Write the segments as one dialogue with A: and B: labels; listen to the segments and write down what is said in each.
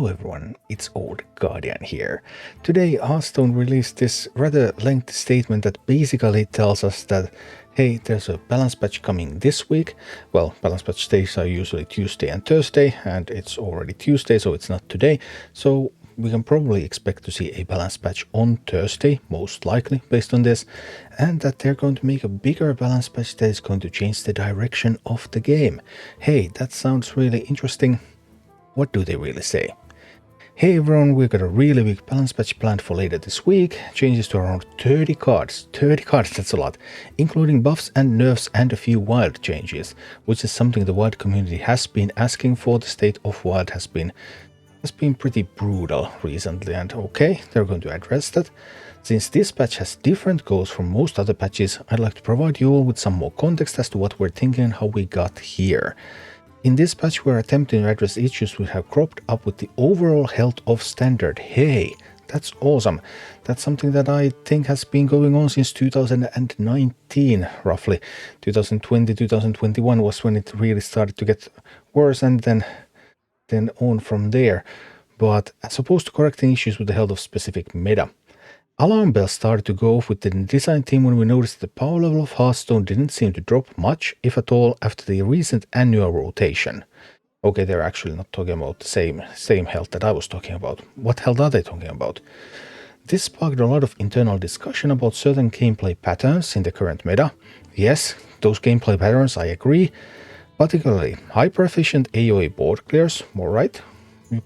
A: Hello everyone, it's Old Guardian here. Today Hearthstone released this rather lengthy statement that basically tells us that hey, there's a balance patch coming this week. Well, balance patch days are usually Tuesday and Thursday, and it's already Tuesday, so it's not today. So we can probably expect to see a balance patch on Thursday, most likely, based on this, and that they're going to make a bigger balance patch that is going to change the direction of the game. Hey, that sounds really interesting. What do they really say? Hey everyone, we've got a really big balance patch planned for later this week. Changes to around 30 cards. 30 cards, that's a lot. Including buffs and nerfs and a few wild changes, which is something the wild community has been asking for. The state of wild has been pretty brutal recently, and okay, they're going to address that. Since this patch has different goals from most other patches, I'd like to provide you all with some more context as to what we're thinking and how we got here. In this patch, we're attempting to address issues we have cropped up with the overall health of Standard. Hey, that's awesome. That's something that I think has been going on since 2019, roughly. 2020, 2021 was when it really started to get worse, and then on from there. But as opposed to correcting issues with the health of specific meta, alarm bells started to go off with the design team when we noticed the power level of Hearthstone didn't seem to drop much, if at all, after the recent annual rotation. Okay, they're actually not talking about the same health that I was talking about. What health are they talking about? This sparked a lot of internal discussion about certain gameplay patterns in the current meta. Yes, those gameplay patterns, I agree. Particularly hyper-efficient AoE board clears, alright.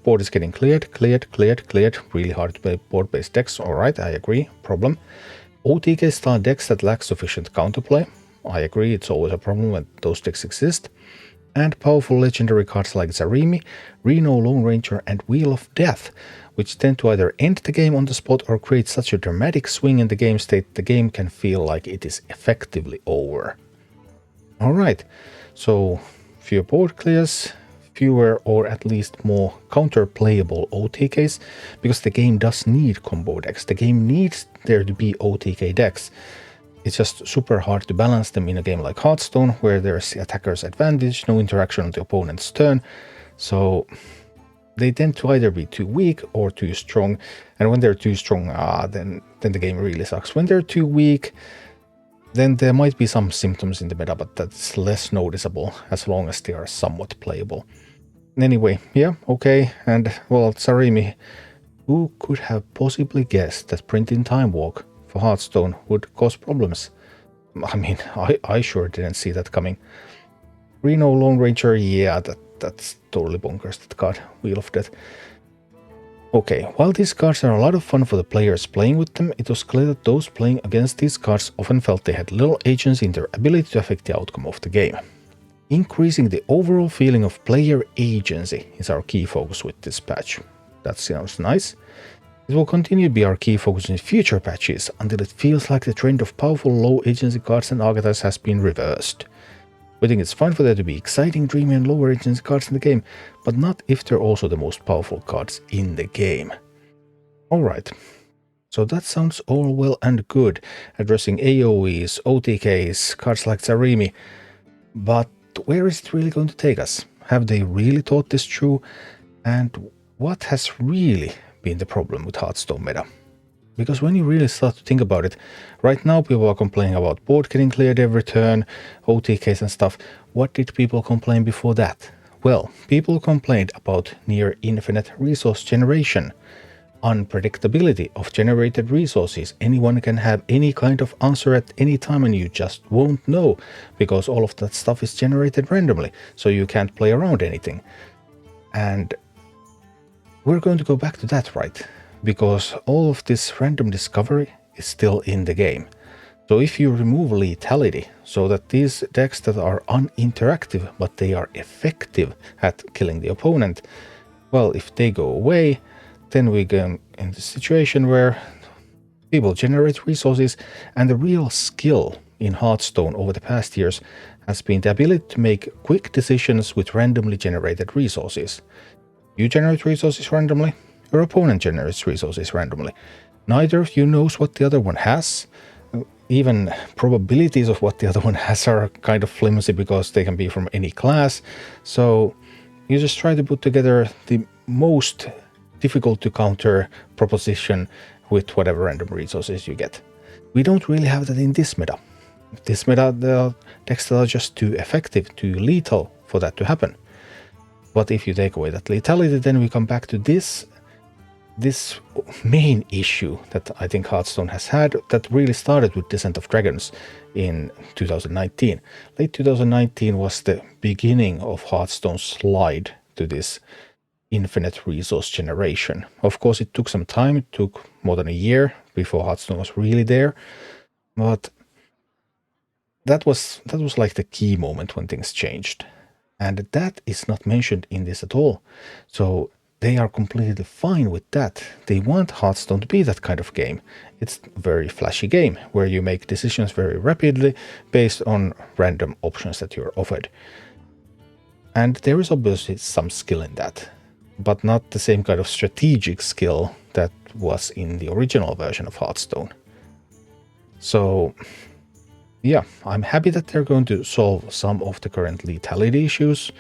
A: Board is getting cleared. Really hard to play board-based decks, alright, I agree, problem. OTK style decks that lack sufficient counterplay, I agree, it's always a problem when those decks exist. And powerful legendary cards like Zarimi, Reno Lone Ranger and Wheel of Death, which tend to either end the game on the spot or create such a dramatic swing in the game state the game can feel like it is effectively over. Alright, so fewer board clears, fewer or at least more counter-playable OTKs, because the game does need combo decks. The game needs there to be OTK decks. It's just super hard to balance them in a game like Hearthstone, where there's the attacker's advantage, no interaction on the opponent's turn. So they tend to either be too weak or too strong, and when they're too strong, then the game really sucks. When they're too weak, then there might be some symptoms in the meta, but that's less noticeable as long as they are somewhat playable. Anyway, yeah, okay, and well, Zarimi, who could have possibly guessed that printing Time Walk for Hearthstone would cause problems? I mean, I sure didn't see that coming. Reno Lone Ranger, yeah, that's totally bonkers, that card, Wheel of Death. Okay, while these cards are a lot of fun for the players playing with them, it was clear that those playing against these cards often felt they had little agency in their ability to affect the outcome of the game. Increasing the overall feeling of player agency is our key focus with this patch. That sounds nice. It will continue to be our key focus in future patches until it feels like the trend of powerful low agency cards and archetypes has been reversed. We think it's fine for there to be exciting, dreamy and lower agency cards in the game, but not if they're also the most powerful cards in the game. Alright, so that sounds all well and good, addressing AoEs, OTKs, cards like Zarimi, but where is it really going to take us? Have they really thought this through? And what has really been the problem with Hearthstone meta? Because when you really start to think about it, right now people are complaining about board getting cleared every turn, OTKs and stuff. What did people complain before that? Well, people complained about near infinite resource generation, unpredictability of generated resources. Anyone can have any kind of answer at any time and you just won't know, because all of that stuff is generated randomly, so you can't play around anything. And we're going to go back to that, right? Because all of this random discovery is still in the game. So if you remove lethality, so that these decks that are uninteractive but they are effective at killing the opponent, well, if they go away, then we go in the situation where people generate resources, and the real skill in Hearthstone over the past years has been the ability to make quick decisions with randomly generated resources. You generate resources randomly, your opponent generates resources randomly. Neither of you knows what the other one has. Even probabilities of what the other one has are kind of flimsy because they can be from any class. So you just try to put together the most difficult to counter proposition with whatever random resources you get. We don't really have that in this meta. This meta, the decks that are just too effective, too lethal for that to happen. But if you take away that lethality, then we come back to this main issue that I think Hearthstone has had that really started with Descent of Dragons in 2019. Late 2019 was the beginning of Hearthstone's slide to this infinite resource generation. Of course, it took some time. It took more than a year before Hearthstone was really there. But that was like the key moment when things changed. And that is not mentioned in this at all. So they are completely fine with that. They want Hearthstone to be that kind of game. It's a very flashy game where you make decisions very rapidly based on random options that you're offered. And there is obviously some skill in that, but not the same kind of strategic skill that was in the original version of Hearthstone. So yeah, I'm happy that they're going to solve some of the current lethality issues,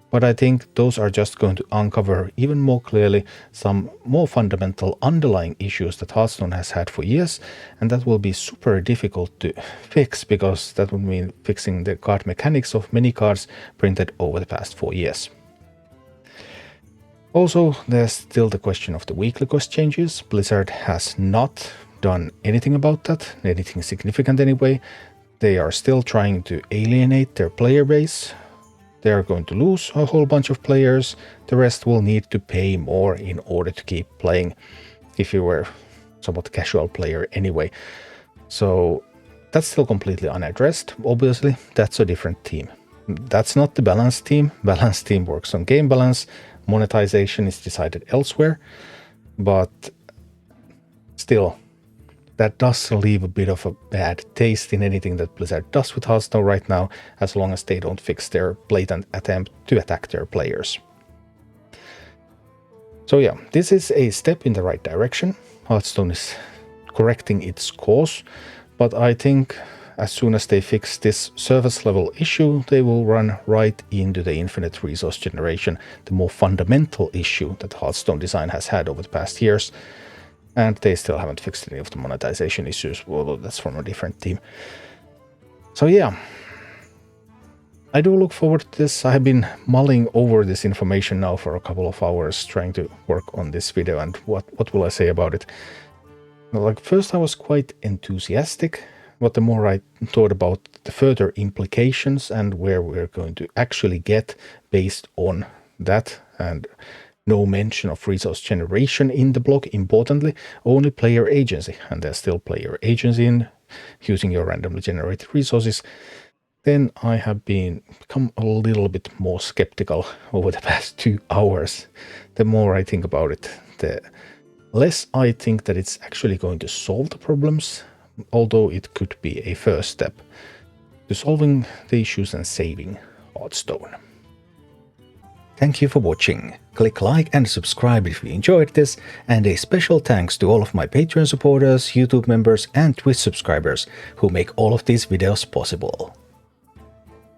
A: but I think those are just going to uncover even more clearly some more fundamental underlying issues that Hearthstone has had for years, and that will be super difficult to fix because that would mean fixing the card mechanics of many cards printed over the past 4 years. Also, there's still the question of the weekly cost changes. Blizzard has not done anything about that, anything significant anyway. They are still trying to alienate their player base. They are going to lose a whole bunch of players. The rest will need to pay more in order to keep playing if you were somewhat casual player anyway. So that's still completely unaddressed. Obviously, that's a different team. That's not the balanced team. Balanced team works on game balance. Monetization is decided elsewhere. But still, that does leave a bit of a bad taste in anything that Blizzard does with Hearthstone right now, as long as they don't fix their blatant attempt to attack their players. So yeah, this is a step in the right direction. Hearthstone is correcting its course, but I think as soon as they fix this surface level issue, they will run right into the infinite resource generation, the more fundamental issue that Hearthstone design has had over the past years. And they still haven't fixed any of the monetization issues, although that's from a different team. So yeah, I do look forward to this. I have been mulling over this information now for a couple of hours, trying to work on this video, and what will I say about it? Like, first I was quite enthusiastic, but the more I thought about the further implications and where we're going to actually get based on that, and no mention of resource generation in the block, importantly, only player agency, and there's still player agency in using your randomly generated resources, then I have become a little bit more skeptical over the past 2 hours. The more I think about it, the less I think that it's actually going to solve the problems, although it could be a first step to solving the issues and saving Hearthstone. Thank you for watching. Click like and subscribe if you enjoyed this, and a special thanks to all of my Patreon supporters, YouTube members and Twitch subscribers who make all of these videos possible.